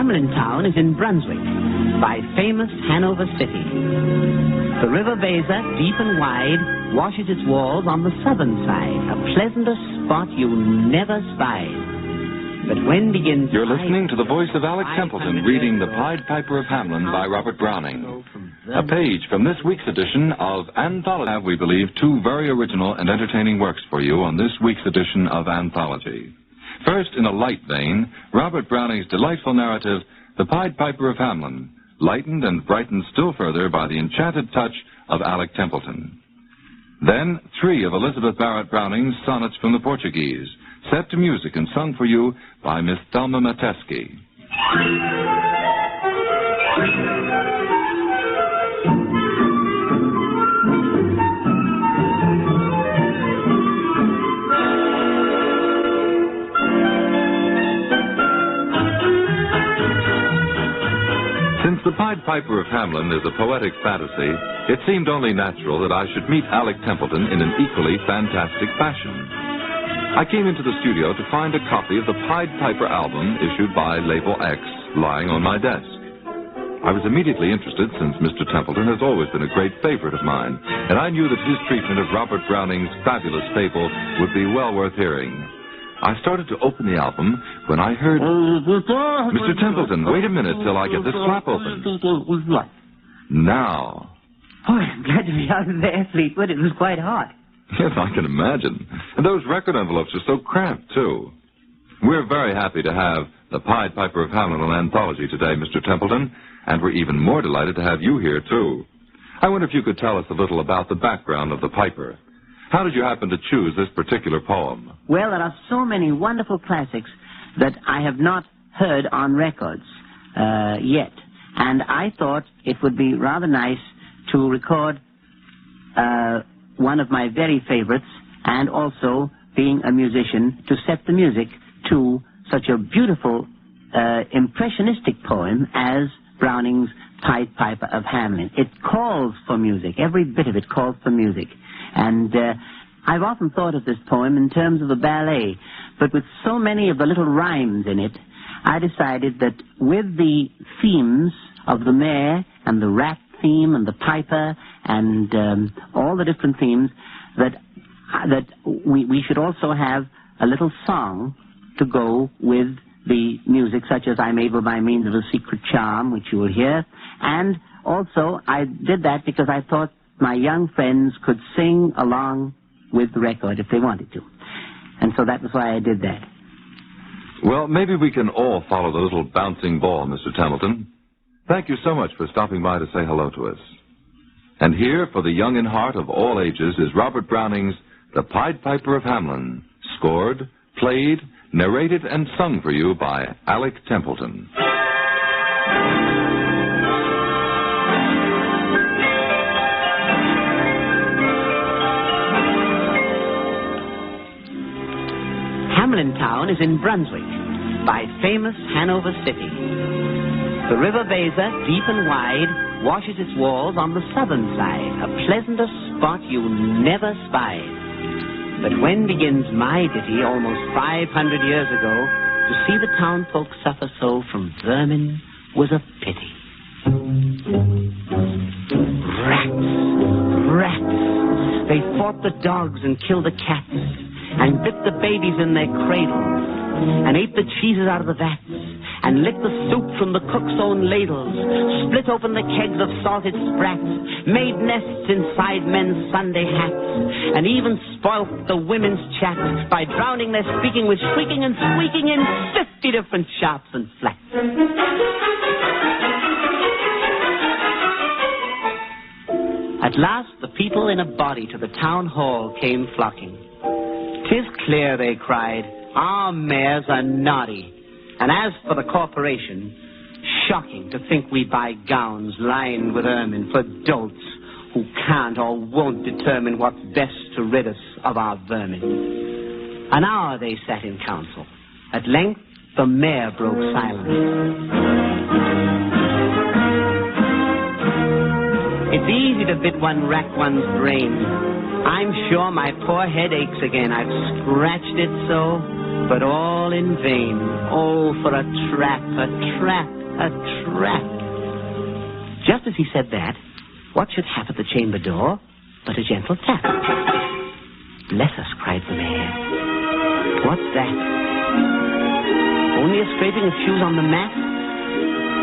Hamlin Town is in Brunswick, by famous Hanover City. The River Weser, deep and wide, washes its walls on the southern side, a pleasanter spot you never spied. But when begins... You're listening to the voice of Alec Templeton reading The Pied Piper of Hamelin by Robert Browning. A page from this week's edition of Anthology. We believe two very original and entertaining works for you on this week's edition of Anthology. First, in a light vein, Robert Browning's delightful narrative, The Pied Piper of Hamelin, lightened and brightened still further by the enchanted touch of Alec Templeton. Then, three of Elizabeth Barrett Browning's sonnets from the Portuguese, set to music and sung for you by Miss Thelma Matesky. Since The Pied Piper of Hamelin is a poetic fantasy, it seemed only natural that I should meet Alec Templeton in an equally fantastic fashion. I came into the studio to find a copy of the Pied Piper album issued by Label X lying on my desk. I was immediately interested since Mr. Templeton has always been a great favorite of mine, and I knew that his treatment of Robert Browning's fabulous fable would be well worth hearing. I started to open the album when I heard... Mr. Templeton, wait a minute till I get this flap open. Now. Oh, I'm glad to be out of there, Fleetwood. It was quite hot. Yes, I can imagine. And those record envelopes are so cramped, too. We're very happy to have The Pied Piper of Hamelin on Anthology today, Mr. Templeton, and we're even more delighted to have you here, too. I wonder if you could tell us a little about the background of the Piper. How did you happen to choose this particular poem? Well, there are so many wonderful classics that I have not heard on records yet. And I thought it would be rather nice to record one of my very favorites, and also, being a musician, to set the music to such a beautiful impressionistic poem as Browning's Pied Piper of Hamelin. It calls for music. Every bit of it calls for music. And I've often thought of this poem in terms of a ballet, but with so many of the little rhymes in it, I decided that with the themes of the mare and the rat theme and the piper and all the different themes, that we should also have a little song to go with the music, such as I'm able by means of a secret charm, which you will hear. And also I did that because I thought my young friends could sing along with the record if they wanted to. And so that was why I did that. Well, maybe we can all follow the little bouncing ball, Mr. Templeton. Thank you so much for stopping by to say hello to us. And here, for the young in heart of all ages, is Robert Browning's The Pied Piper of Hamelin, scored, played, narrated, and sung for you by Alec Templeton. Hamlin Town is in Brunswick, by famous Hanover City. The River Weser, deep and wide, washes its walls on the southern side, a pleasanter spot you never spied. But when begins my ditty, almost 500 years ago, to see the townfolk suffer so from vermin was a pity. Rats, they fought the dogs and killed the cats, and bit the babies in their cradles, and ate the cheeses out of the vats, and licked the soup from the cook's own ladles, split open the kegs of salted sprats, made nests inside men's Sunday hats, and even spoilt the women's chats by drowning their speaking with shrieking and squeaking in 50 different sharps and flats. At last, the people in a body to the town hall came flocking. "'Tis clear," they cried, "our mayors are naughty. And as for the corporation, shocking to think we buy gowns lined with ermine for dolts who can't or won't determine what's best to rid us of our vermin." An hour they sat in council. At length, the mayor broke silence. "It's easy to bid one rack one's brain. I'm sure my poor head aches again. I've scratched it so. but all in vain. Oh, for a trap, a trap, a trap. Just as he said that, what should happen at the chamber door but a gentle tap? Bless us, cried the mayor. What's that? Only a scraping of shoes on the mat?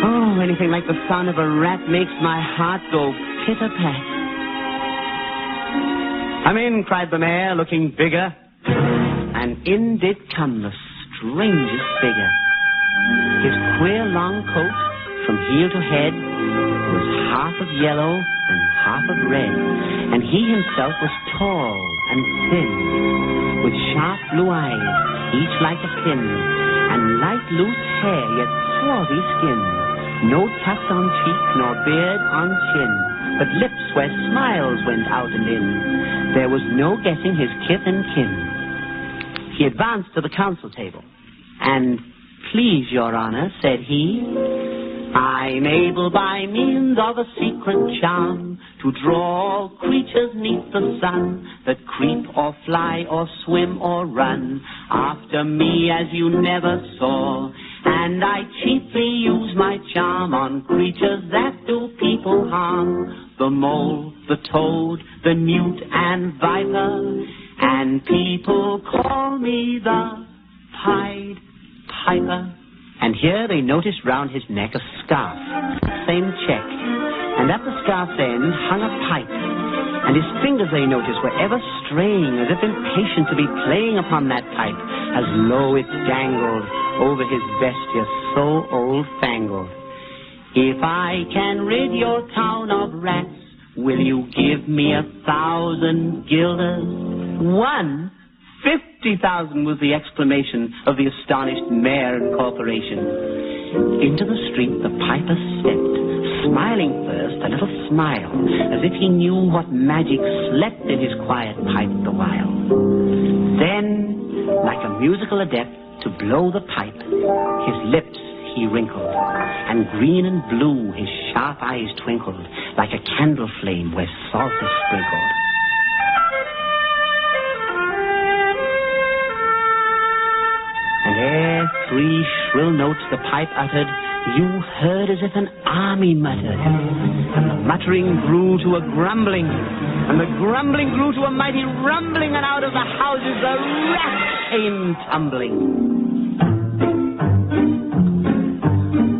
Oh, anything like the sound of a rat makes my heart go pitter-pat. "Come in," cried the mayor, looking bigger. And in did come the strangest figure. His queer long coat, from heel to head, was half of yellow and half of red. And he himself was tall and thin, with sharp blue eyes, each like a pin, and light loose hair, yet swarthy skin. No tuft on cheek, nor beard on chin, but lips where smiles went out and in. There was no guessing his kith and kin. He advanced to the council table, and, "Please, your honor," said he, "I'm able by means of a secret charm to draw all creatures 'neath the sun that creep or fly or swim or run after me as you never saw. And I chiefly use my charm on creatures that do people harm. The mole, the toad, the newt and viper, and people call me the Pied Piper." And here they noticed round his neck a scarf, same check, and at the scarf's end hung a pipe. And his fingers, they noticed, were ever straying, as if impatient to be playing upon that pipe, as low it dangled over his vesture so old-fangled. "If I can rid your town of rats, will you give me 1,000 guilders? "One? 50,000 was the exclamation of the astonished mayor and corporation. Into the street the piper stepped, smiling first, a little smile, as if he knew what magic slept in his quiet pipe the while. Then, like a musical adept, to blow the pipe, his lips he wrinkled, and green and blue his sharp eyes twinkled, like a candle flame where salt is sprinkled. And ere 3 shrill notes the pipe uttered, you heard as if an army muttered. And the muttering grew to a grumbling, and the grumbling grew to a mighty rumbling, and out of the houses the rats came tumbling.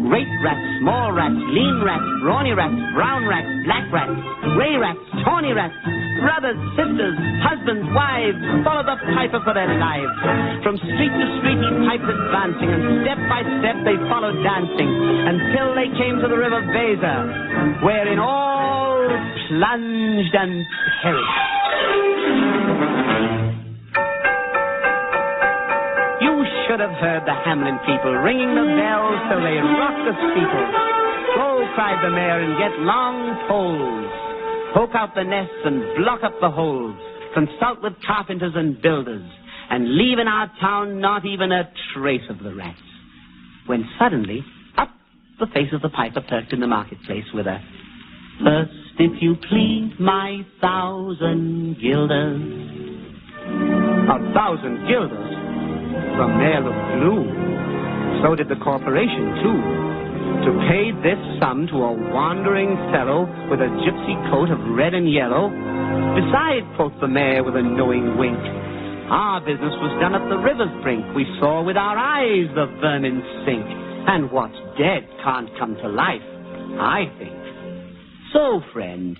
Great rats, small rats, lean rats, brawny rats, brown rats, black rats, gray rats, tawny rats, brothers, sisters, husbands, wives, followed the piper for their lives. From street to street he piped advancing, and step by step they followed dancing, until they came to the river Weser, wherein all plunged and perished. You should have heard the Hamlin people ringing the bells till they rocked the steeple. Go, cried the mayor, and get long poles. Poke out the nests and block up the holes. Consult with carpenters and builders, and leave in our town not even a trace of the rats. When suddenly, up the face of the piper perked in the marketplace with a, "First, if you please, my 1,000 guilders. 1,000 guilders? The mayor looked blue. So did the corporation, too. To pay this sum to a wandering fellow with a gypsy coat of red and yellow? Besides, quoth the mayor with a knowing wink, our business was done at the river's brink. We saw with our eyes the vermin sink, and what's dead can't come to life, I think. So, friend,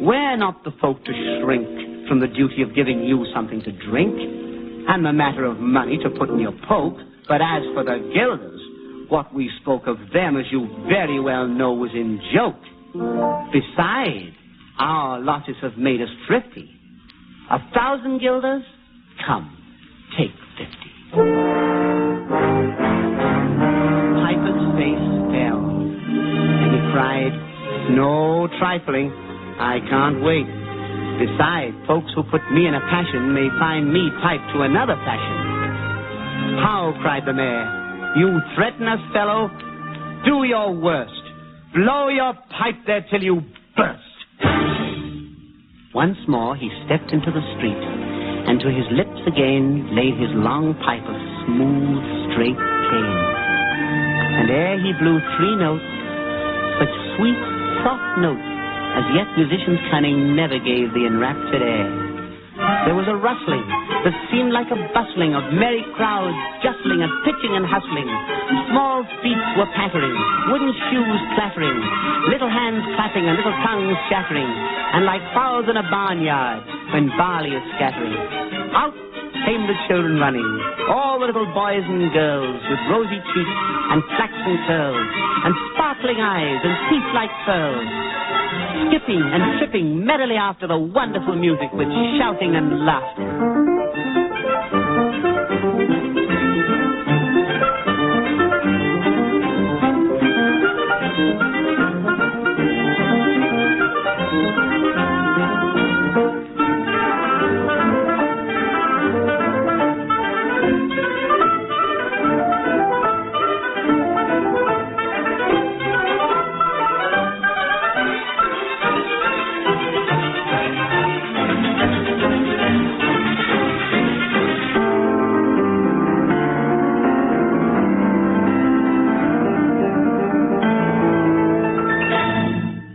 we're not the folk to shrink from the duty of giving you something to drink, and the matter of money to put in your poke. But as for the guilders, what we spoke of them, as you very well know, was in joke. Besides, our losses have made us thrifty. 1,000 guilders? Come, take 50. Piper's face fell, and he cried, "No trifling, I can't wait. Besides, folks who put me in a passion may find me piped to another passion." "How?" cried the mayor. "You threaten us, fellow? Do your worst. Blow your pipe there till you burst." Once more he stepped into the street, and to his lips again laid his long pipe of smooth, straight cane. And ere he blew 3 notes, such sweet, soft notes as yet musician's cunning never gave the enraptured air. There was a rustling that seemed like a bustling of merry crowds, jostling and pitching and hustling. Small feet were pattering, wooden shoes clattering, little hands clapping and little tongues chattering, and like fowls in a barnyard when barley is scattering. Out came the children running, all the little boys and girls with rosy cheeks and flaxen curls and sparkling eyes and teeth like pearls, skipping and tripping merrily after the wonderful music with shouting and laughter.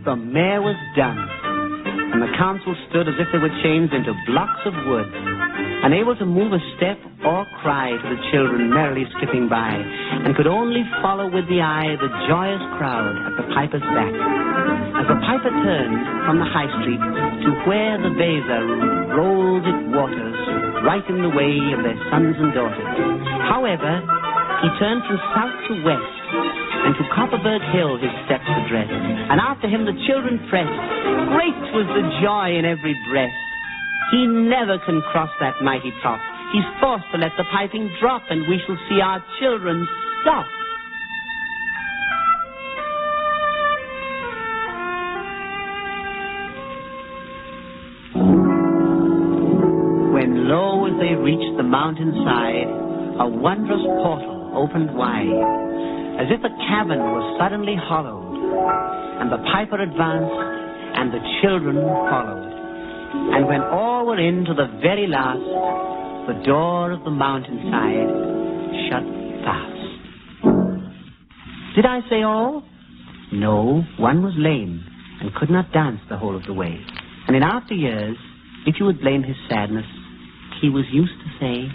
The mayor was done, and the council stood as if they were changed into blocks of wood, unable to move a step or cry to the children merrily skipping by, and could only follow with the eye the joyous crowd at the piper's back, as the piper turned from the high street to where the Weser rolled its waters right in the way of their sons and daughters. However, he turned from south to west, and to Copperberg Hill his steps addressed, and after him the children pressed. Great was the joy in every breast. He never can cross that mighty top. He's forced to let the piping drop, and we shall see our children stop. When lo, as they reached the mountainside, a wondrous portal opened wide, as if a cavern was suddenly hollowed, and the piper advanced, and the children followed. And when all were in to the very last, the door of the mountainside shut fast. Did I say all? No, one was lame, and could not dance the whole of the way. And in after years, if you would blame his sadness, he was used to say,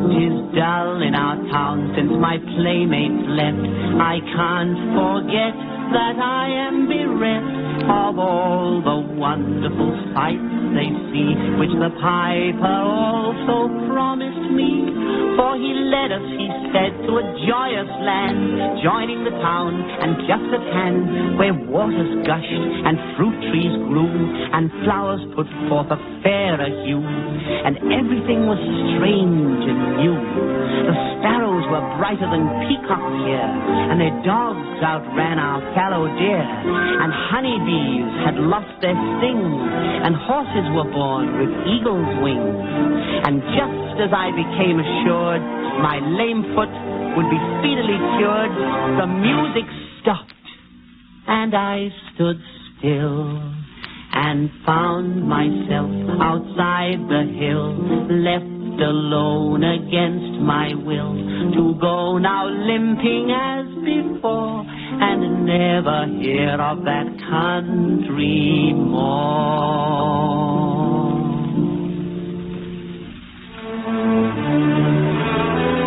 "'Tis dull in our town since my playmates left. I can't forget that I am bereft of all the wonderful sights they see, which the piper also promised me. For he led us, he said, to a joyous land, joining the town and just at hand, where waters gushed and fruit trees grew, and flowers put forth a fairer hue, and everything was strange and new. The sparrows were brighter than peacocks here, and their dogs outran our fallow deer, and honeybees had lost their sting, and horses were born with eagle's wings. And just as I became assured my lame foot would be speedily cured, the music stopped, and I stood still, and found myself outside the hill, left alone against my will, to go now limping as before, and never hear of that country more.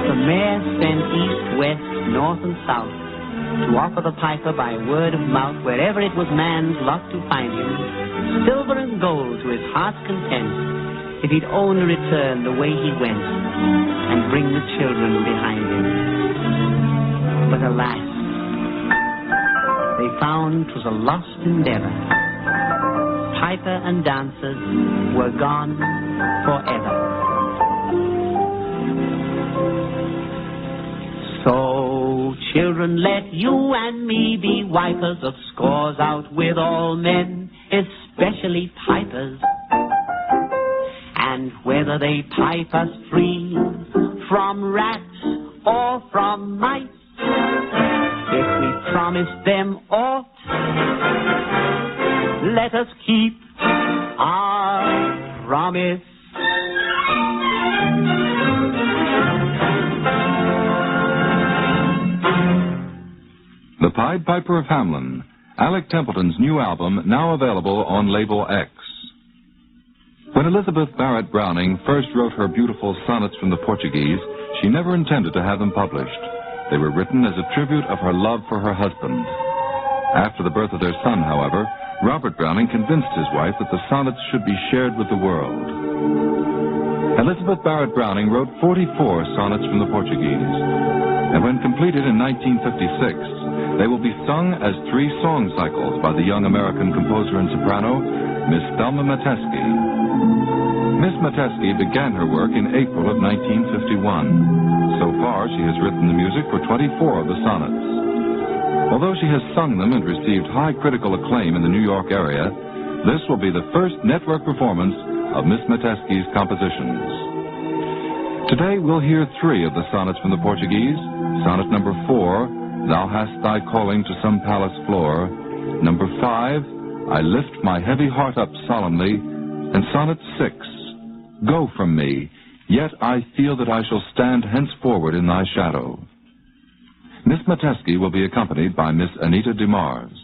The mayor sent east, west, north, and south to offer the piper by word of mouth, wherever it was man's lot to find him, silver and gold to his heart's content, if he'd only return the way he went and bring the children behind him. But alas, they found 'twas a lost endeavor. Piper and dancers were gone forever. So, children, let you and me be wipers of scores out with all men, especially pipers. And whether they pipe us free from rats or from mice, if we promise them aught, let us keep our promise Pied Piper of Hamelin, Alec Templeton's new album, now available on Label X. When Elizabeth Barrett Browning first wrote her beautiful sonnets from the Portuguese, she never intended to have them published. They were written as a tribute of her love for her husband. After the birth of their son, however, Robert Browning convinced his wife that the sonnets should be shared with the world. Elizabeth Barrett Browning wrote 44 sonnets from the Portuguese, and when completed in 1956, they will be sung as 3 song cycles by the young American composer and soprano, Miss Thelma Matesky. Miss Matesky began her work in April of 1951. So far, she has written the music for 24 of the sonnets. Although she has sung them and received high critical acclaim in the New York area, this will be the first network performance of Miss Matesky's compositions. Today, we'll hear 3 of the sonnets from the Portuguese. Sonnet number 4, Thou hast thy calling to some palace floor. Number 5, I lift my heavy heart up solemnly. And sonnet 6, Go from me, yet I feel that I shall stand henceforward in thy shadow. Miss Matesky will be accompanied by Miss Anita DeMars.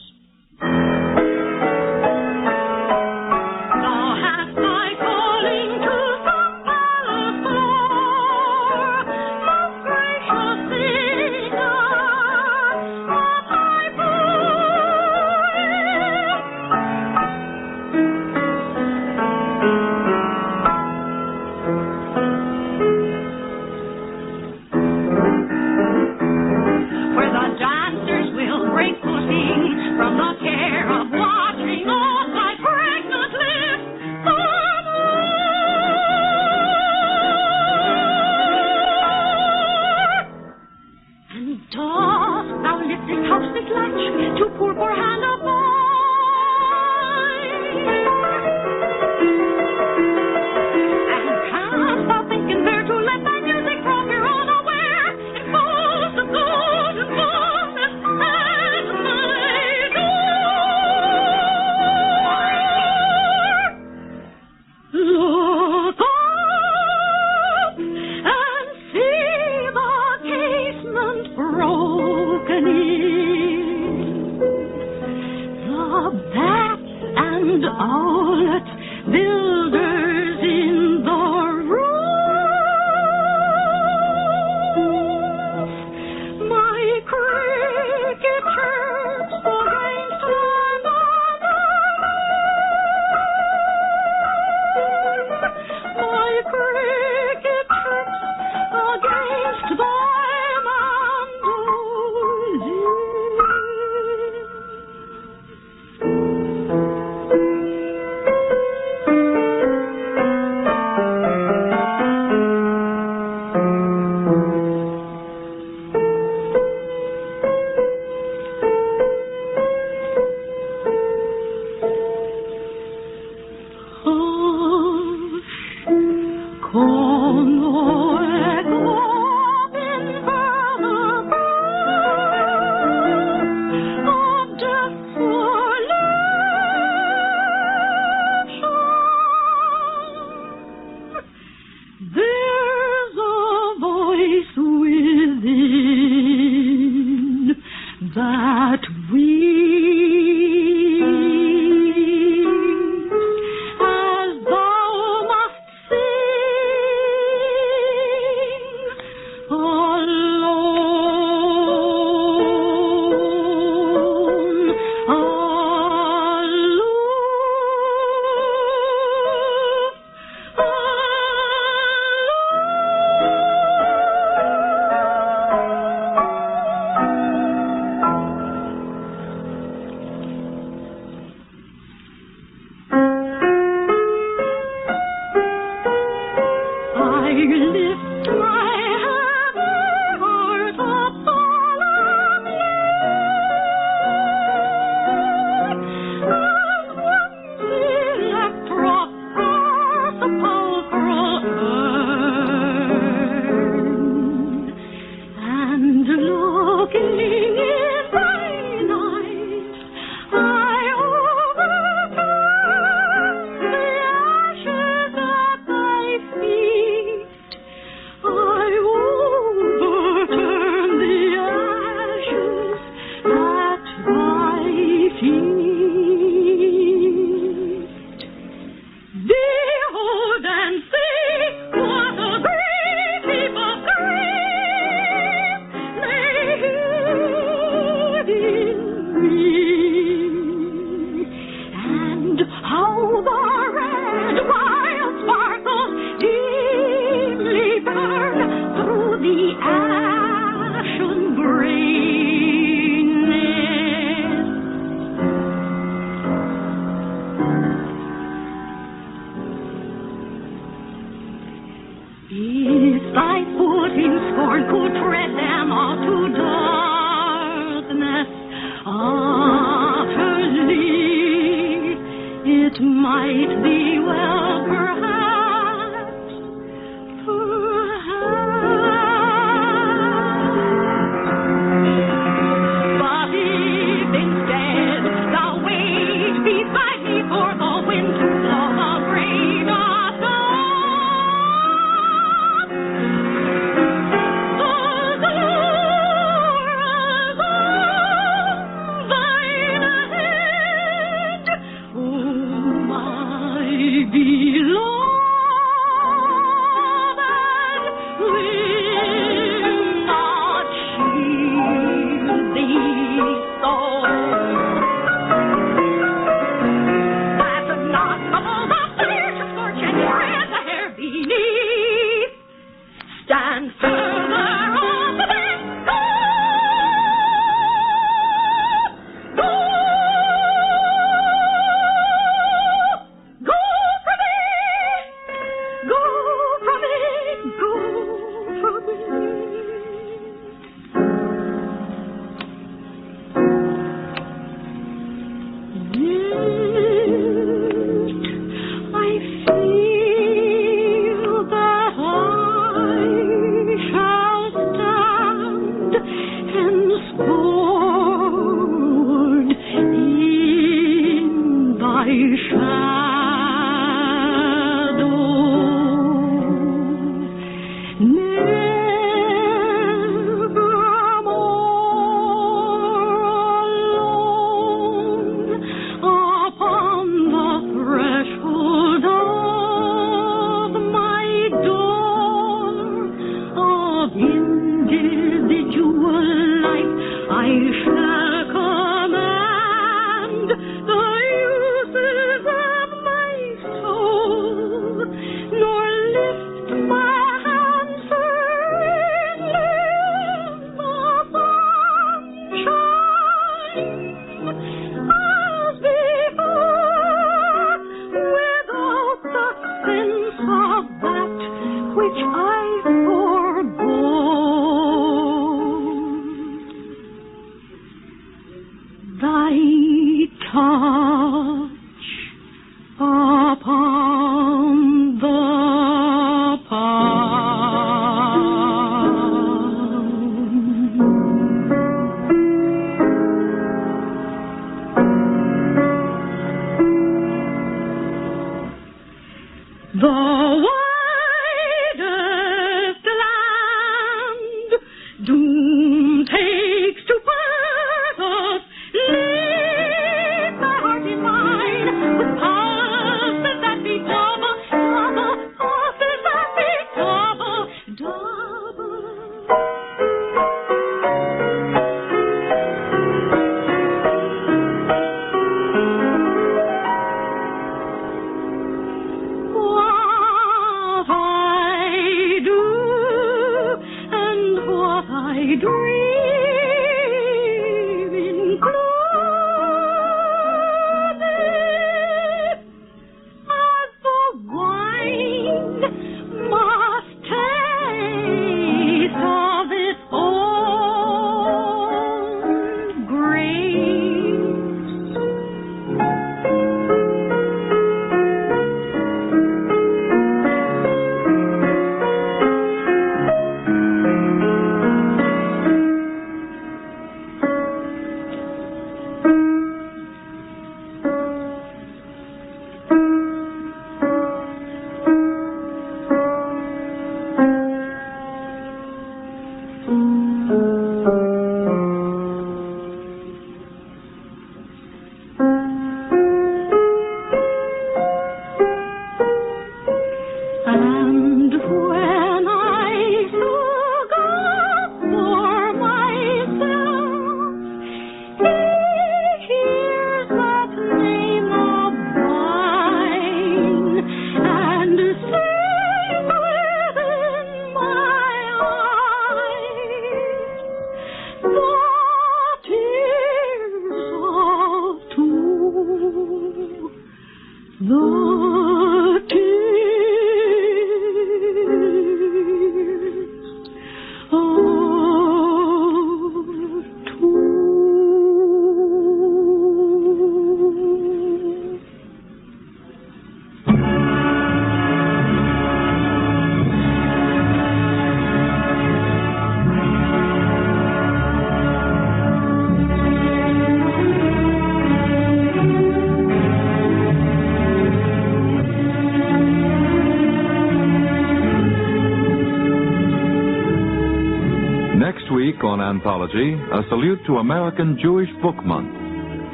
Next week on Anthology, a salute to American Jewish Book Month.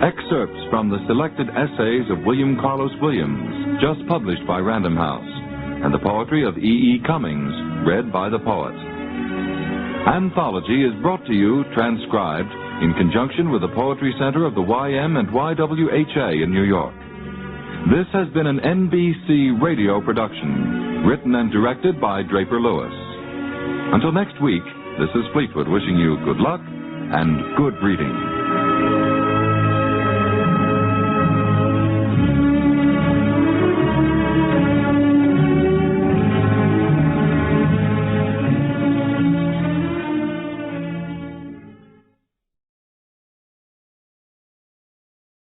Excerpts from the selected essays of William Carlos Williams, just published by Random House, and the poetry of E.E. Cummings, read by the poet. Anthology is brought to you, transcribed, in conjunction with the Poetry Center of the YM and YWHA in New York. This has been an NBC radio production, written and directed by Draper Lewis. Until next week, this is Fleetwood wishing you good luck and good reading.